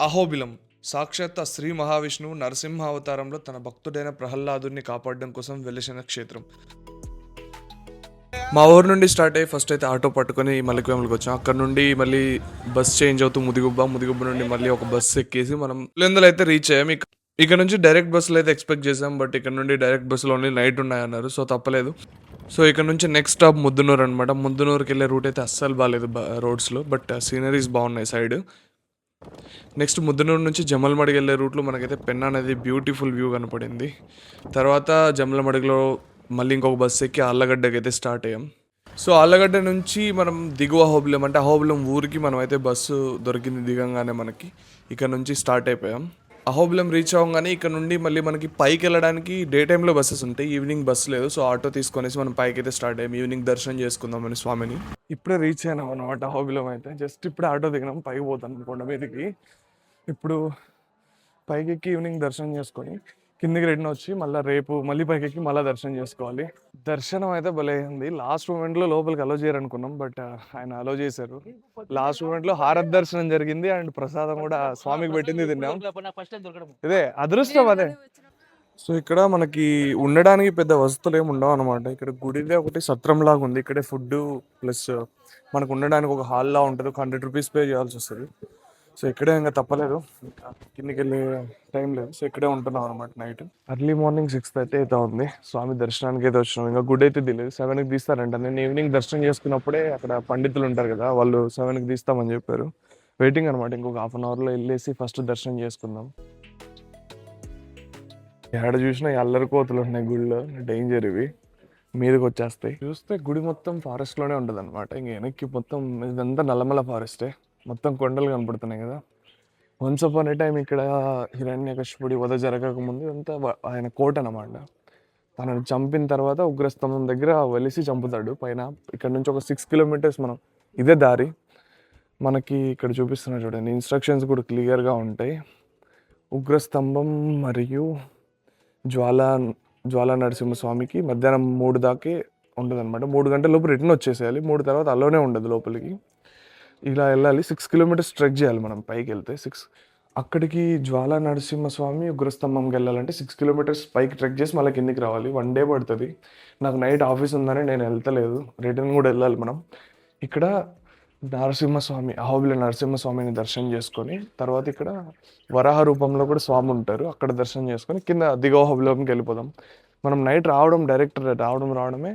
అహోబిలం సాక్షాత్ శ్రీ మహావిష్ణువు నరసింహ అవతారంలో తన భక్తుడైన ప్రహ్లాదుని కాపాడడం కోసం వెలిసిన క్షేత్రం. మా ఊరు నుండి స్టార్ట్ అయ్యి ఫస్ట్ అయితే ఆటో పట్టుకొని మల్లెకవేమలకి వచ్చాం. అక్కడ నుండి మళ్ళీ బస్ చేంజ్ అవుతూ ముదిగుబ్బ నుండి మళ్ళీ ఒక బస్ ఎక్కేసి మనం పులివెందులు అయితే రీచ్ అయ్యాం. ఇక్కడ నుంచి డైరెక్ట్ బస్సులు అయితే ఎక్స్పెక్ట్ చేసాం, బట్ ఇక్కడ నుండి డైరెక్ట్ బస్సులు ఓన్లీ నైట్ ఉన్నాయన్నారు, సో తప్పలేదు. సో ఇక్కడ నుంచి నెక్స్ట్ స్టాప్ ముద్దునూరు అనమాట. ముద్దునూరుకి వెళ్ళే రూట్ అయితే అస్సలు బాగాలేదు రోడ్స్లో, బట్ సీనరీస్ బాగున్నాయి సైడ్. నెక్స్ట్ ముద్దనూరు నుంచి జమలమడికి వెళ్ళే రూట్లో మనకైతే పెన్నా అనేది బ్యూటిఫుల్ వ్యూ కనపడింది. తర్వాత జమలమడిలో మళ్ళీ ఇంకొక బస్సు ఎక్కి ఆళ్ళగడ్డకి అయితే స్టార్ట్ అయ్యాం. సో ఆళ్ళగడ్డ నుంచి మనం దిగువ అహోబిలం, అంటే అహోబిలం ఊరికి మనం అయితే బస్సు దొరికింది దిగంగానే మనకి. ఇక్కడ నుంచి స్టార్ట్ అయిపోయాం. అహోబిలం రీచ్ అవ్వగానే ఇక్కడ నుండి మళ్ళీ మనకి పైకి వెళ్ళడానికి డే టైంలో బస్సెస్ ఉంటాయి, ఈవినింగ్ బస్సు లేదు. సో ఆటో తీసుకొనేసి మనం పైకి అయితే స్టార్ట్ అయ్యాం ఈవినింగ్ దర్శనం చేసుకుందామని స్వామిని. ఇప్పుడే రీచ్ అయినాం అనమాట అహోబిలం అయితే. జస్ట్ ఇప్పుడే ఆటో దిగినాం, పైకి పోతాను కొండ మీదకి. ఇప్పుడు పైకి ఎక్కి ఈవినింగ్ దర్శనం చేసుకొని కిందికి రిటర్న్ వచ్చి మళ్ళీ రేపు మళ్ళీ పైకి ఎక్కి మళ్ళీ దర్శనం చేసుకోవాలి. దర్శనం అయితే భలే అయింది. లాస్ట్ మూమెంట్లో లోపలికి అలో చేయరనుకున్నాం, బట్ ఆయన అలో చేశారు. లాస్ట్ మూమెంట్లో హారత్ దర్శనం జరిగింది అండ్ ప్రసాదం కూడా స్వామికి పెట్టింది తిన్నాం. ఇదే అదృష్టం అదే. సో ఇక్కడ మనకి ఉండడానికి పెద్ద వసతులు ఏమి ఉండవు అనమాట. ఇక్కడ గుడిదే ఒకటి సత్రం లాగా ఉంది. ఇక్కడే ఫుడ్ ప్లస్ మనకు ఉండడానికి ఒక హాల్ లా ఉంటుంది. 100 రూపీస్ పే చేయాల్సి వస్తుంది. సో ఇక్కడే ఇంకా తప్పలేదు, కిందికి వెళ్ళే టైం లేదు. సో ఇక్కడే ఉంటున్నాం అనమాట నైట్. అర్లీ మార్నింగ్ 6:30 అయితే ఉంది. స్వామి దర్శనానికి అయితే వచ్చినాం. ఇంకా గుడ్ అయితే తెలియదు, 7కి తీస్తారంట. నేను ఈవినింగ్ దర్శనం చేసుకున్నప్పుడే అక్కడ పండితులు ఉంటారు కదా, వాళ్ళు 7కి తీస్తామని చెప్పారు. వెయిటింగ్ అనమాట. ఇంకొక హాఫ్ అన్ అవర్లో వెళ్ళేసి ఫస్ట్ దర్శనం చేసుకుందాం. ఎక్కడ చూసినా అల్లరి కోతులు ఉన్నాయి గుడిలో, డేంజర్ ఇవి, మీదకి వచ్చేస్తాయి. చూస్తే గుడి మొత్తం ఫారెస్ట్లోనే ఉంటుంది అనమాట. ఇంక వెనక్కి మొత్తం ఇదంతా నల్లమల ఫారెస్టే, మొత్తం కొండలు కనపడుతున్నాయి కదా. వన్స్ అపాన్ ఏ టైం ఇక్కడ హిరణ్యకశిపుడి వధ జరగకముందు ఇదంతా ఆయన కోట అనమాట. తనని చంపిన తర్వాత ఉగ్రస్తంభం దగ్గర వెలిసి చంపుతాడు పైన. ఇక్కడ నుంచి ఒక 6 కిలోమీటర్స్ మనం ఇదే దారి. మనకి ఇక్కడ చూపిస్తున్నారు చూడండి, ఇన్స్ట్రక్షన్స్ కూడా క్లియర్గా ఉంటాయి. ఉగ్రస్తంభం మరియు జ్వాలా నరసింహస్వామికి మధ్యాహ్నం 3 దాకే ఉంటుంది అనమాట. 3 గంటల లోపు రిటర్న్ వచ్చేసేయాలి. 3 తర్వాత అల్లోనే ఉండదు లోపలికి. ఇలా వెళ్ళాలి, 6 కిలోమీటర్స్ ట్రెక్ చేయాలి మనం పైకి వెళ్తే. అక్కడికి జ్వాలా నరసింహస్వామి ఉగ్రస్తంభంకి వెళ్ళాలంటే 6 కిలోమీటర్స్ పైకి ట్రెక్ చేసి మళ్ళీ కిందికి రావాలి. 1 డే పడుతుంది. నాకు నైట్ ఆఫీస్ ఉందని నేను వెళ్తలేదు, రిటర్న్ కూడా వెళ్ళాలి మనం. ఇక్కడ నరసింహస్వామి, అహోబిల నరసింహస్వామిని దర్శనం చేసుకొని తర్వాత ఇక్కడ వరాహ రూపంలో కూడా స్వామి ఉంటారు, అక్కడ దర్శనం చేసుకొని కింద దిగువ అహోబిలంకి వెళ్ళిపోదాం. మనం నైట్ డైరెక్ట్ రావడమే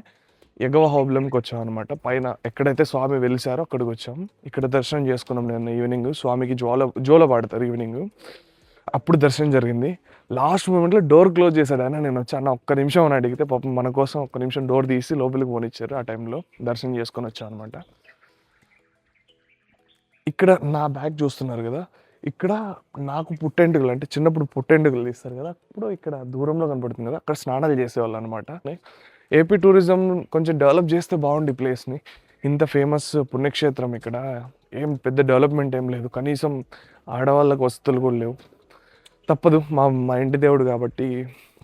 ఎగువ అహోబిలంకి వచ్చాం అనమాట. పైన ఎక్కడైతే స్వామి వెలిసారో అక్కడికి వచ్చాం. ఇక్కడ దర్శనం చేసుకున్నాం. నేను ఈవినింగ్ స్వామికి జోల పాడతారు ఈవినింగ్, అప్పుడు దర్శనం జరిగింది. లాస్ట్ మూమెంట్లో డోర్ క్లోజ్ చేశాడు ఆయన. నేను వచ్చాను ఒక్క నిమిషం అని అడిగితే పాపం మన కోసం ఒక్క నిమిషం డోర్ తీసి లోపలికి పోనిచ్చారు. ఆ టైంలో దర్శనం చేసుకొని వచ్చాను అనమాట. ఇక్కడ నా బ్యాగ్ చూస్తున్నారు కదా, ఇక్కడ నాకు పుట్టెంటుకలు, అంటే చిన్నప్పుడు పుట్టెంటుకలు తీస్తారు కదా, అప్పుడు ఇక్కడ దూరంలో కనపడుతుంది కదా, అక్కడ స్నానాలు చేసేవాళ్ళు అనమాట. ఏపీ టూరిజం కొంచెం డెవలప్ చేస్తే బాగుంది ప్లేస్ని. ఇంత ఫేమస్ పుణ్యక్షేత్రం, ఇక్కడ ఏం పెద్ద డెవలప్మెంట్ ఏం లేదు, కనీసం ఆడవాళ్ళకు వసతులు కూడా లేవు. తప్పదు, మా ఇంటి దేవుడు కాబట్టి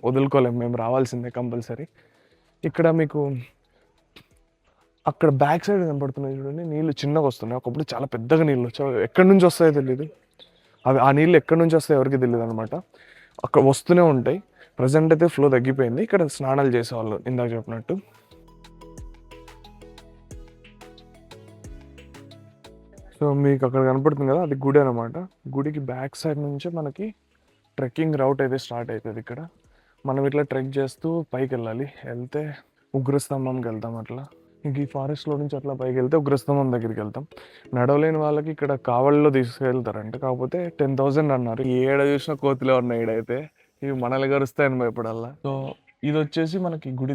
వదులుకోలేము, మేము రావాల్సిందే కంపల్సరీ. ఇక్కడ మీకు అక్కడ బ్యాక్ సైడ్ కనపడుతున్నాయి చూడండి, నీళ్ళు చిన్నగా వస్తున్నాయి. ఒకప్పుడు చాలా పెద్దగా నీళ్ళు వచ్చాయి, ఎక్కడి నుంచి వస్తాయో తెలియదు. ఆ నీళ్ళు ఎక్కడి నుంచి వస్తాయో ఎవరికి తెలియదు అనమాట. అక్కడ వస్తూనే ఉంటాయి. ప్రజెంట్ అయితే ఫ్లో తగ్గిపోయింది. ఇక్కడ స్నానాలు చేసేవాళ్ళు ఇందాక చెప్పినట్టు. సో మీకు అక్కడ కనపడుతుంది కదా, అది గుడి అనమాట. గుడికి బ్యాక్ సైడ్ నుంచే మనకి ట్రెక్కింగ్ రౌట్ అయితే స్టార్ట్ అవుతుంది. ఇక్కడ మనం ఇట్లా ట్రెక్ చేస్తూ పైకి వెళ్ళాలి. వెళ్తే ఉగ్రస్తంభంకి వెళ్తాం. అట్లా ఇంక ఈ ఫారెస్ట్లో నుంచి అట్లా పైకి వెళ్తే ఉగ్రస్తంభం దగ్గరికి వెళ్తాం. నడవలేని వాళ్ళకి ఇక్కడ కావల్లో తీసుకెళ్తారంట, కాకపోతే 10,000 అన్నారు. ఏడ చూసిన కోతులే ఉన్నాయి ఈడైతే, ఇవి మనల్ని గరుస్తాయని భయపడాలా. సో ఇది వచ్చేసి మనకి గుడి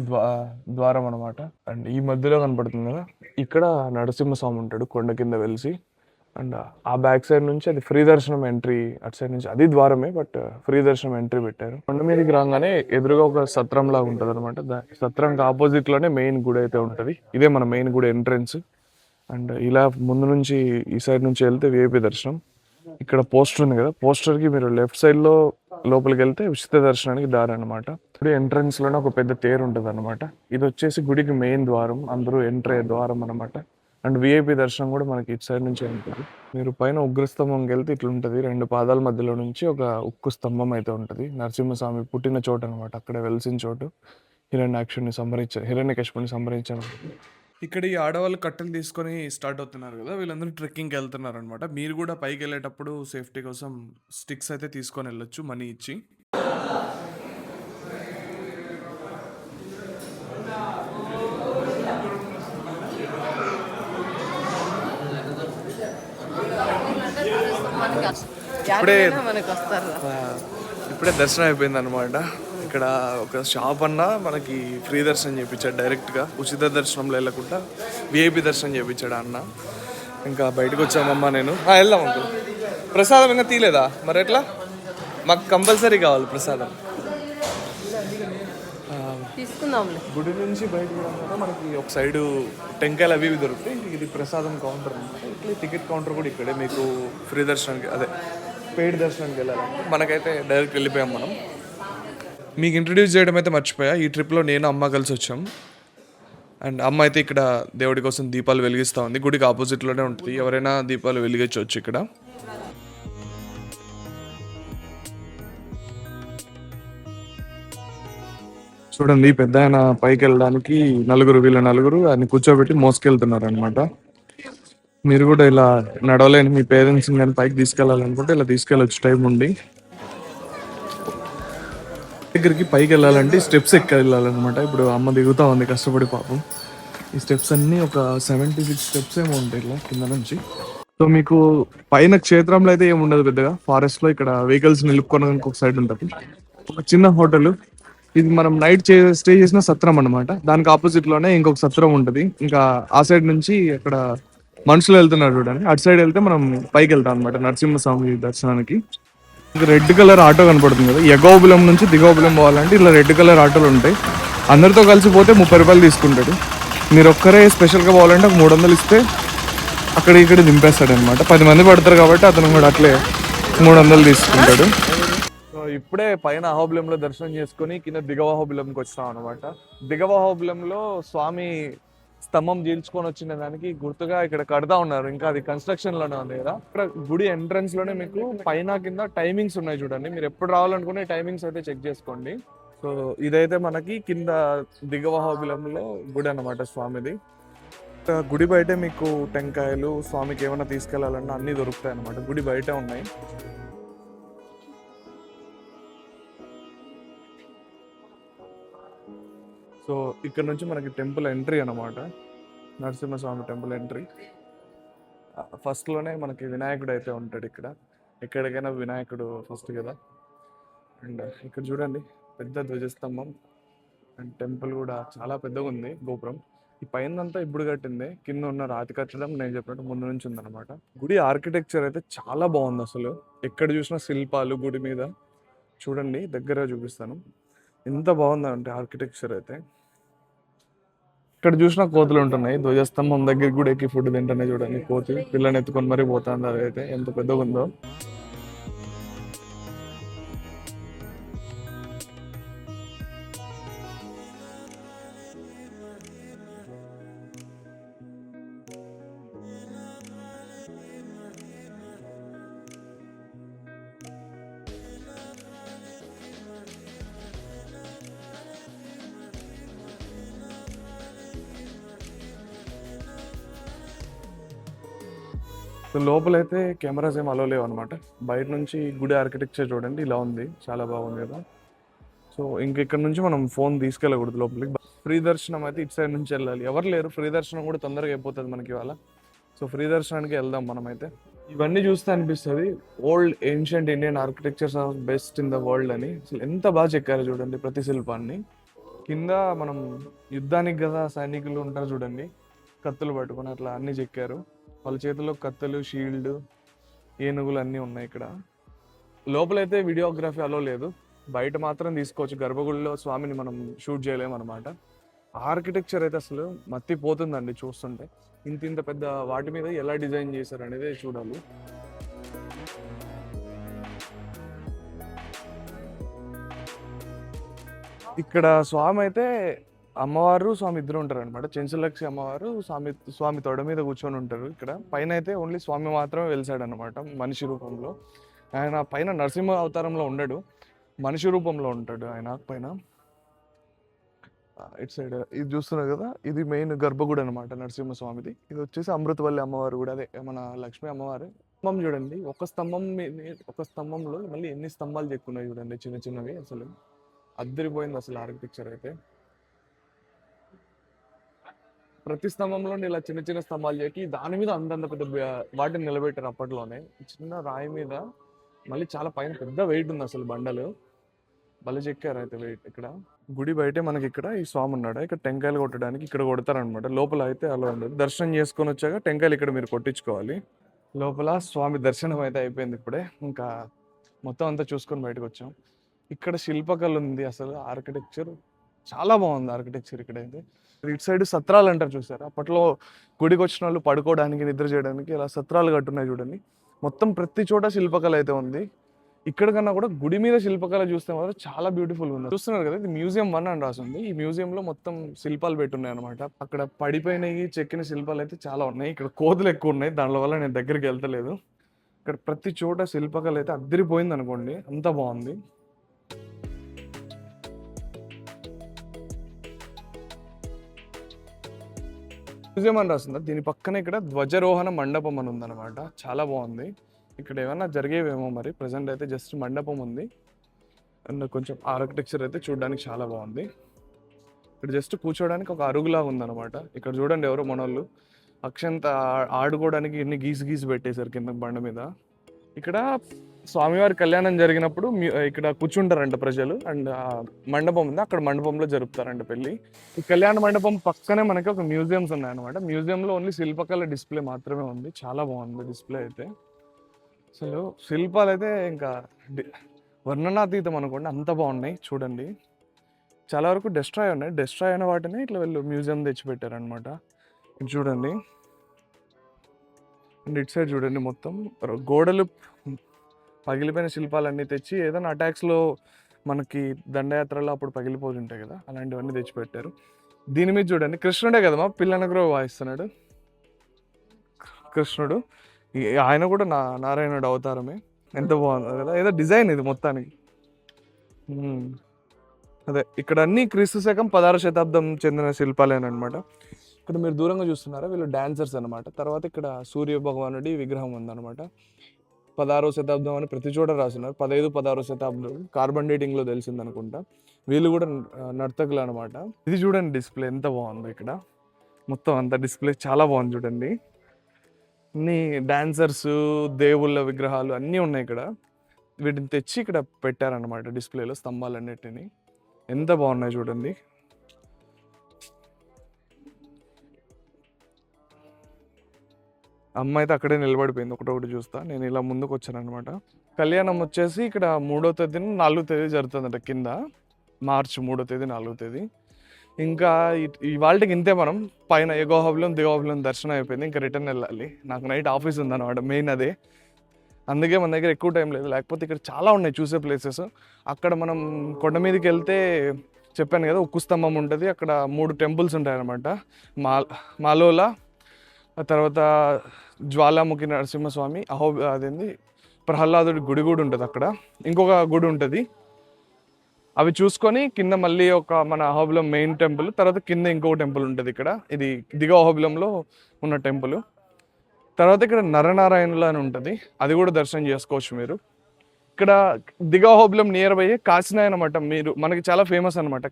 ద్వారం అనమాట. అండ్ ఈ మధ్యలో కనపడుతుంది కదా, ఇక్కడ నరసింహస్వామి ఉంటాడు కొండ కింద వెలిసి. అండ్ ఆ బ్యాక్ సైడ్ నుంచి అది ఫ్రీ దర్శనం ఎంట్రీ, అటు సైడ్ నుంచి అది ద్వారమే, బట్ ఫ్రీ దర్శనం ఎంట్రీ పెట్టారు. కొండ మీదకి రాగానే ఎదురుగా ఒక సత్రం లాగా ఉంటుంది అనమాట. సత్రంకి ఆపోజిట్ లోనే మెయిన్ గుడి అయితే ఉంటుంది. ఇదే మన మెయిన్ గుడి ఎంట్రన్స్. అండ్ ఇలా ముందు నుంచి ఈ సైడ్ నుంచి వెళ్తే విఐపి దర్శనం. ఇక్కడ పోస్టర్ ఉంది కదా, పోస్టర్ కి మీరు లెఫ్ట్ సైడ్ లో లోపలికి వెళ్తే ఉచిత దర్శనానికి దారి అనమాట. గుడి ఎంట్రన్స్ లోనే ఒక పెద్ద తేరు ఉంటుంది అనమాట. ఇది వచ్చేసి గుడికి మెయిన్ ద్వారం, అందరూ ఎంటర్ అయ్యే ద్వారం అనమాట. అండ్ విఐపి దర్శనం కూడా మనకి ఇటు సైడ్ నుంచి ఉంటుంది. మీరు పైన ఉగ్రస్తంభంకి వెళ్తే ఇట్లా ఉంటుంది, 2 పాదాల మధ్యలో నుంచి ఒక ఉక్కు స్తంభం అయితే ఉంటుంది. నరసింహస్వామి పుట్టిన చోటు అనమాట, అక్కడ వెలిసిన చోటు. హిరణ్యకశిపుని సంహరించారు. ఇక్కడ ఈ ఆడవాళ్ళు కట్టెలు తీసుకొని స్టార్ట్ అవుతున్నారు కదా, వీళ్ళందరూ ట్రెక్కింగ్కి వెళ్తున్నారు అనమాట. మీరు కూడా పైకి వెళ్ళేటప్పుడు సేఫ్టీ కోసం స్టిక్స్ అయితే తీసుకొని వెళ్ళొచ్చు మనీ ఇచ్చి. ఇప్పుడే దర్శనం అయిపోయింది అనమాట. ఇక్కడ ఒక షాప్ అన్న మనకి ఫ్రీ దర్శనం చేయించాడు, డైరెక్ట్గా ఉచిత దర్శనంలో వెళ్ళకుండా విఐపి దర్శనం చేయించాడు అన్న. ఇంకా బయటకు వచ్చామమ్మా నేను. వెళ్దాం అంకుల్. ప్రసాదం ఇంకా తీయలేదా మరి ఎట్లా? మాకు కంపల్సరీ కావాలి ప్రసాదం. గుడి నుంచి బయటకు రాగానే మనకి ఒక సైడు టెంకాయలు అవి ఇవి దొరుకుతాయి. ఇది ప్రసాదం కౌంటర్ అనమాట. ఇట్లా టికెట్ కౌంటర్ కూడా ఇక్కడే. మీకు ఫ్రీ దర్శనానికి అదే పెయిడ్ దర్శనానికి వెళ్ళాలంటే మనకైతే డైరెక్ట్ వెళ్ళిపోయాం మనం. మీకు ఇంట్రడ్యూస్ చేయడం అయితే మర్చిపోయా, ఈ ట్రిప్లో నేను అమ్మ కలిసి వచ్చాం. అండ్ అమ్మ అయితే ఇక్కడ దేవుడి కోసం దీపాలు వెలిగిస్తూ ఉంది. గుడికి ఆపోజిట్లోనే ఉంటుంది, ఎవరైనా దీపాలు వెలిగించవచ్చు ఇక్కడ. చూడండి, పెద్ద ఆయన పైకి వెళ్ళడానికి వీళ్ళ నలుగురు ఆయన కూర్చోబెట్టి మోసుకెళ్తున్నారు అనమాట. మీరు కూడా ఇలా నడవలేని మీ పేరెంట్స్ కానీ పైకి తీసుకెళ్ళాలనుకుంటే ఇలా తీసుకెళ్ళొచ్చు టైం ఉండి. దగ్గరికి పైకి వెళ్ళాలంటే స్టెప్స్ ఎక్కి వెళ్ళాలన్నమాట. ఇప్పుడు అమ్మ దిగుతా ఉంది కష్టపడి పాపం. ఈ స్టెప్స్ అన్నీ ఒక 76 స్టెప్స్ ఏమో ఉంటాయి ఇలా కింద నుంచి. సో మీకు పైన క్షేత్రంలో అయితే ఏమి ఉండదు పెద్దగా. ఫారెస్ట్ లో ఇక్కడ వెహికల్స్ నిలుపుకోవడానికి ఒక సైడ్ ఉంటుంది, ఒక చిన్న హోటల్. ఇది మనం నైట్ స్టే చేసిన సత్రం అనమాట. దానికి ఆపోజిట్ లోనే ఇంకొక సత్రం ఉంటుంది. ఇంకా ఆ సైడ్ నుంచి అక్కడ మనుషులు వెళ్తున్నారు చూడండి, అటు సైడ్ వెళ్తే మనం పైకి వెళ్తాం అనమాట నరసింహస్వామి దర్శనానికి. ఇంకా రెడ్ కలర్ ఆటో కనపడుతుంది కదా, ఎగోబులం నుంచి దిగోబులం పోవాలంటే ఇలా రెడ్ కలర్ ఆటోలు ఉంటాయి. అందరితో కలిసి పోతే 30 రూపాయలు తీసుకుంటాడు. మీరు ఒక్కరే స్పెషల్గా పోవాలంటే ఒక 300 ఇస్తే అక్కడ ఇక్కడ దింపేస్తాడు అనమాట. 10 మంది పడతారు కాబట్టి అతను కూడా అట్లే 300 తీసుకుంటాడు. సో ఇప్పుడే పైన అహోబిలంలో దర్శనం చేసుకుని కింద దిగవహోబిలంకి వచ్చాం అనమాట. దిగవహోబిలంలో స్వామి స్తంభం చీల్చుకొని వచ్చిన దానికి గుర్తుగా ఇక్కడ కడతా ఉన్నారు. ఇంకా అది కన్స్ట్రక్షన్ లోనే ఉంది కదా. ఇక్కడ గుడి ఎంట్రన్స్ లోనే మీకు పైన కింద టైమింగ్స్ ఉన్నాయి చూడండి. మీరు ఎప్పుడు రావాలనుకునే టైమింగ్స్ అయితే చెక్ చేసుకోండి. సో ఇదైతే మనకి కింద దిగవహోబిలంలో గుడి అనమాట స్వామిది. గుడి బయటే మీకు టెంకాయలు, స్వామికి ఏమైనా తీసుకెళ్లాలన్నా అన్ని దొరుకుతాయి అనమాట. గుడి బయటే ఉన్నాయి. సో ఇక్కడ నుంచి మనకి టెంపుల్ ఎంట్రీ అనమాట, నరసింహస్వామి టెంపుల్ ఎంట్రీ. ఫస్ట్లోనే మనకి వినాయకుడు అయితే ఉంటాడు ఇక్కడ. ఎక్కడికైనా వినాయకుడు ఫస్ట్ కదా. అండ్ ఇక్కడ చూడండి పెద్ద ధ్వజస్తంభం. అండ్ టెంపుల్ కూడా చాలా పెద్దగా ఉంది, గోపురం. ఈ పైనంతా ఇప్పుడు కట్టింది, కింద ఉన్న రాతి కట్టడం నేను చెప్పినట్టు ముందు నుంచి ఉందన్నమాట. గుడి ఆర్కిటెక్చర్ అయితే చాలా బాగుంది అసలు. ఎక్కడ చూసినా శిల్పాలు గుడి మీద. చూడండి దగ్గర చూపిస్తాను ఎంత బాగుందంటే ఆర్కిటెక్చర్ అయితే. ఇక్కడ చూసినా కోతులు ఉంటున్నాయి. ధ్వజస్తంభం దగ్గరికి కూడా ఎక్కి ఫుడ్ తింటున్నాయి చూడండి కోతి. పిల్లని ఎత్తుకొని మరీ పోతుంది. అదైతే ఎంత పెద్దగా ఉందో. సో లోపలైతే కెమెరాస్ ఏం అలో లేవు అనమాట. బయట నుంచి గుడి ఆర్కిటెక్చర్ చూడండి ఇలా ఉంది, చాలా బాగుంది కదా. సో ఇక్కడ నుంచి మనం ఫోన్ తీసుకెళ్ళకూడదు లోపలికి. ఫ్రీ దర్శనం అయితే ఇటు సైడ్ నుంచి వెళ్ళాలి. ఎవరు లేరు, ఫ్రీ దర్శనం కూడా తొందరగా అయిపోతుంది మనకి ఇవాళ. సో ఫ్రీ దర్శనానికి వెళ్దాం మనమైతే. ఇవన్నీ చూస్తే అనిపిస్తుంది old ancient Indian architectures are best in the world అని. అసలు ఎంత బాగా చెక్కారు చూడండి ప్రతి శిల్పాన్ని. కింద మనం యుద్ధానికి కదా సైనికులు ఉంటారు చూడండి, కత్తులు పట్టుకొని అట్లా అన్ని చెక్కారు. వాళ్ళ చేతిలో కత్తులు, షీల్డ్, ఏనుగులు అన్నీ ఉన్నాయి ఇక్కడ. లోపలైతే వీడియోగ్రఫీ అలో లేదు, బయట మాత్రం తీసుకోవచ్చు. గర్భగుడిలో స్వామిని మనం షూట్ చేయలేము అనమాట. ఆర్కిటెక్చర్ అయితే అసలు మత్తిపోతుందండి చూస్తుంటే. ఇంత పెద్ద వాటి మీద ఎలా డిజైన్ చేశారు అనేది చూడాలి. ఇక్కడ స్వామి అయితే అమ్మవారు స్వామి ఇద్దరు ఉంటారు అనమాట. చెంచులక్షి అమ్మవారు స్వామి తొడ మీద కూర్చొని ఉంటారు. ఇక్కడ పైన అయితే ఓన్లీ స్వామి మాత్రమే వెలిసాడు అనమాట మనిషి రూపంలో. ఆయన పైన నరసింహ అవతారంలో ఉండడు, మనిషి రూపంలో ఉంటాడు ఆయన పైన. ఇటు సైడ్ ఇది చూస్తున్నారు కదా, ఇది మెయిన్ గర్భగుడి అనమాట నరసింహస్వామిది. ఇది వచ్చేసి అమృతవల్లి అమ్మవారు కూడా, అదే మన లక్ష్మీ అమ్మవారు. స్తంభం చూడండి, ఒక స్తంభంలో మళ్ళీ ఎన్ని స్తంభాలు చెక్కున్నాయి చూడండి, చిన్న చిన్నవి. అసలు అద్దరిపోయింది అసలు ఆర్కిటెక్చర్ అయితే. ప్రతి స్తంభంలో ఇలా చిన్న చిన్న స్తంభాలు చెక్కి దాని మీద అంతంత పెద్ద వాటిని నిలబెట్టారు అప్పట్లోనే, చిన్న రాయి మీద. మళ్ళీ చాలా పైన పెద్ద వెయిట్ ఉంది అసలు, బండలు భలే చెక్కారు అయితే వెయిట్. ఇక్కడ గుడి బయటే మనకి ఇక్కడ ఈ స్వామి ఉన్నాడు, ఇక్కడ టెంకాయలు కొట్టడానికి ఇక్కడ కొడతారనమాట. లోపల అయితే అలా ఉండదు. దర్శనం చేసుకొని వచ్చాక టెంకాయలు ఇక్కడ మీరు కొట్టించుకోవాలి. లోపల స్వామి దర్శనం అయితే అయిపోయింది ఇప్పుడే, ఇంకా మొత్తం అంతా చూసుకొని బయటకు వచ్చాం. ఇక్కడ శిల్పకళ ఉంది, అసలు ఆర్కిటెక్చర్ చాలా బాగుంది ఆర్కిటెక్చర్ ఇక్కడైతే. ఇటు సైడ్ సత్రాలు అంటారు చూసారు, అప్పట్లో గుడికి వచ్చిన వాళ్ళు పడుకోవడానికి నిద్ర చేయడానికి ఇలా సత్రాలు కట్టున్నాయి చూడండి. మొత్తం ప్రతి చోట శిల్పకళ అయితే ఉంది. ఇక్కడ కన్నా కూడా గుడి మీద శిల్పకళ చూస్తే మాత్రం చాలా బ్యూటిఫుల్ ఉంది. చూస్తున్నారు కదా, ఇది మ్యూజియం 1 అని రాసింది. ఈ మ్యూజియంలో మొత్తం శిల్పాలు పెట్టున్నాయి అనమాట. అక్కడ పడిపోయినవి చెక్కిన శిల్పాలు అయితే చాలా ఉన్నాయి. ఇక్కడ కోతులు ఎక్కువ ఉన్నాయి, దాని వల్ల నేను దగ్గరికి వెళ్తలేదు. ఇక్కడ ప్రతి చోట శిల్పకళ అయితే అద్దరిపోయింది అనుకోండి, అంత బాగుంది. మ్యూజియం అని రాసిందా, దీని పక్కన ఇక్కడ ధ్వజారోహణ మండపం అని ఉందన్నమాట. చాలా బాగుంది. ఇక్కడ ఏమన్నా జరిగేవేమో మరి, ప్రజెంట్ అయితే జస్ట్ మండపం ఉంది. అండ్ కొంచెం ఆర్కిటెక్చర్ అయితే చూడడానికి చాలా బాగుంది. ఇక్కడ జస్ట్ కూర్చోడానికి ఒక అరుగులా ఉందన్నమాట. ఇక్కడ చూడండి ఎవరో మనోళ్ళు అక్షంత ఆడుకోవడానికి ఎన్ని గీసి పెట్టేశారు కింద బండ మీద. ఇక్కడ స్వామివారి కళ్యాణం జరిగినప్పుడు ఇక్కడ కూర్చుంటారంట ప్రజలు. అండ్ మండపం ఉంది, అక్కడ మండపంలో జరుపుతారంట పెళ్లి. ఈ కళ్యాణ మండపం పక్కనే మనకి ఒక మ్యూజియంస్ ఉన్నాయన్నమాట. మ్యూజియంలో ఓన్లీ శిల్పకళ డిస్ప్లే మాత్రమే ఉంది. చాలా బాగుంది డిస్ప్లే అయితే. అసలు శిల్పాలు అయితే ఇంకా వర్ణనాతీతం అనుకోండి, అంత బాగున్నాయి చూడండి. చాలా వరకు డెస్ట్రాయ్ ఉన్నాయి, డెస్ట్రాయ్ అయిన వాటిని ఇట్లా వీళ్ళు మ్యూజియం తెచ్చిపెట్టారనమాట. ఇది చూడండి. అండ్ ఇటు సైడ్ చూడండి, మొత్తం గోడలు పగిలిపోయిన శిల్పాలన్నీ తెచ్చి ఏదైనా అటాక్స్లో మనకి దండయాత్రలో అప్పుడు పగిలిపోయి ఉంటాయి కదా, అలాంటివన్నీ తెచ్చిపెట్టారు. దీని మీద చూడండి, కృష్ణుడే కదా మా పిల్లనగ్రో వాయిస్తున్నాడు. కృష్ణుడు ఆయన కూడా నారాయణుడు అవతారమే. ఎంత బాగుంది కదా, ఏదో డిజైన్ ఇది మొత్తానికి. అదే ఇక్కడ అన్ని క్రీస్తు శకం 16వ శతాబ్దం చెందిన శిల్పాలేనమాట. ఇక్కడ మీరు దూరంగా చూస్తున్నారా, వీళ్ళు డాన్సర్స్ అనమాట. తర్వాత ఇక్కడ సూర్య భగవానుడి విగ్రహం ఉందన్నమాట. 16వ శతాబ్దం అని ప్రతి చోట రాస్తున్నారు. 15, 16వ శతాబ్దం కార్బన్ డేటింగ్లో తెలిసింది అనుకుంటా. వీళ్ళు కూడా నర్తకులు అనమాట. ఇది చూడండి డిస్ప్లే ఎంత బాగుంది. ఇక్కడ మొత్తం అంత డిస్ప్లే చాలా బాగుంది చూడండి. అన్ని డాన్సర్స్, దేవుళ్ళ విగ్రహాలు అన్నీ ఉన్నాయి ఇక్కడ. వీటిని తెచ్చి ఇక్కడ పెట్టారనమాట డిస్ప్లేలో, స్తంభాలన్నిటిని. ఎంత బాగున్నాయి చూడండి. అమ్మ అయితే అక్కడే నిలబడిపోయింది, ఒకటొకటి చూస్తా. నేను ఇలా ముందుకు వచ్చాను అనమాట. కళ్యాణం వచ్చేసి ఇక్కడ 3వ తేదీన 4వ తేదీ జరుగుతుందట కింద. మార్చి 3వ తేదీ 4వ తేదీ. ఇంకా ఇవాళకి ఇంతే. మనం పైన ఎగోహబులం దిగోహబులం దర్శనం అయిపోయింది, ఇంకా రిటర్న్ వెళ్ళాలి. నాకు నైట్ ఆఫీస్ ఉందన్నమాట, మెయిన్ అదే. అందుకే మన దగ్గర ఎక్కువ టైం లేదు, లేకపోతే ఇక్కడ చాలా ఉన్నాయి చూసే ప్లేసెస్. అక్కడ మనం కొండ మీదకి వెళ్తే చెప్పాను కదా, ఉక్కు స్తంభం ఉంటుంది, అక్కడ 3 టెంపుల్స్ ఉంటాయి అన్నమాట. మాలోల, తర్వాత జ్వాలాముఖి నరసింహస్వామి, అదేంది ప్రహ్లాదుడి గుడి కూడా ఉంటుంది అక్కడ. ఇంకొక గుడి ఉంటుంది. అవి చూసుకొని కింద మళ్ళీ మన అహోబిలం మెయిన్ టెంపుల్, తర్వాత కింద ఇంకొక టెంపుల్ ఉంటుంది ఇక్కడ. ఇది దిగ అహోబిలంలో ఉన్న టెంపుల్. తర్వాత ఇక్కడ నరనారాయణులు అని ఉంటుంది, అది కూడా దర్శనం చేసుకోవచ్చు మీరు. ఇక్కడ దిగ అహోబిలం నియర్ బై కాశీనాయన మఠం, మనకి చాలా ఫేమస్ అనమాట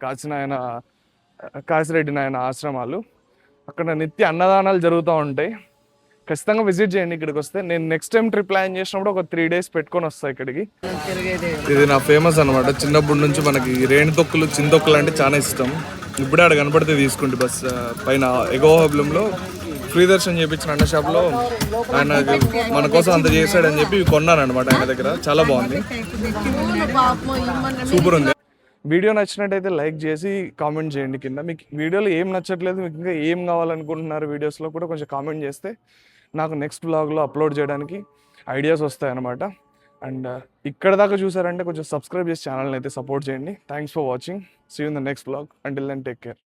కాశిరెడ్డి నాయన ఆశ్రమాలు. అక్కడ నిత్య అన్నదానాలు జరుగుతూ ఉంటాయి. ఖచ్చితంగా విజిట్ చేయండి ఇక్కడికి వస్తే. నేను నెక్స్ట్ టైం ట్రిప్ ప్లాన్ చేసినప్పుడు ఒక 3 days పెట్టుకొని వస్తాను ఇక్కడికి. ఇది నా ఫేమస్ అనమాట. చిన్నప్పటి నుంచి మనకి రేణుతొక్కులు, చింతొక్కులు అంటే చాలా ఇష్టం. ఇప్పుడే ఆడ కనపడితే తీసుకుంటే బస్ పైన ఎగోహబులంలో ఫ్రీ దర్శనం చేయించిన అన్న షాప్లో ఆయన మన కోసం అంత చేశాడని చెప్పి కొన్నాను అనమాట ఆయన దగ్గర. చాలా బాగుంది, సూపర్ ఉంది. వీడియో నచ్చినట్టయితే లైక్ చేసి కామెంట్ చేయండి కింద. మీకు వీడియోలో ఏం నచ్చట్లేదు, మీకు ఇంకా ఏం కావాలనుకుంటున్నారు వీడియోస్లో కూడా కొంచెం కామెంట్ చేస్తే నాకు నెక్స్ట్ వ్లాగ్లో అప్లోడ్ చేయడానికి ఐడియాస్ వస్తాయన్నమాట. అండ్ ఇక్కడ దాకా చూసారంటే కొంచెం సబ్స్క్రైబ్ చేసి ఛానల్ని అయితే సపోర్ట్ చేయండి. Thanks for watching. See you in the next vlog. Until then take care.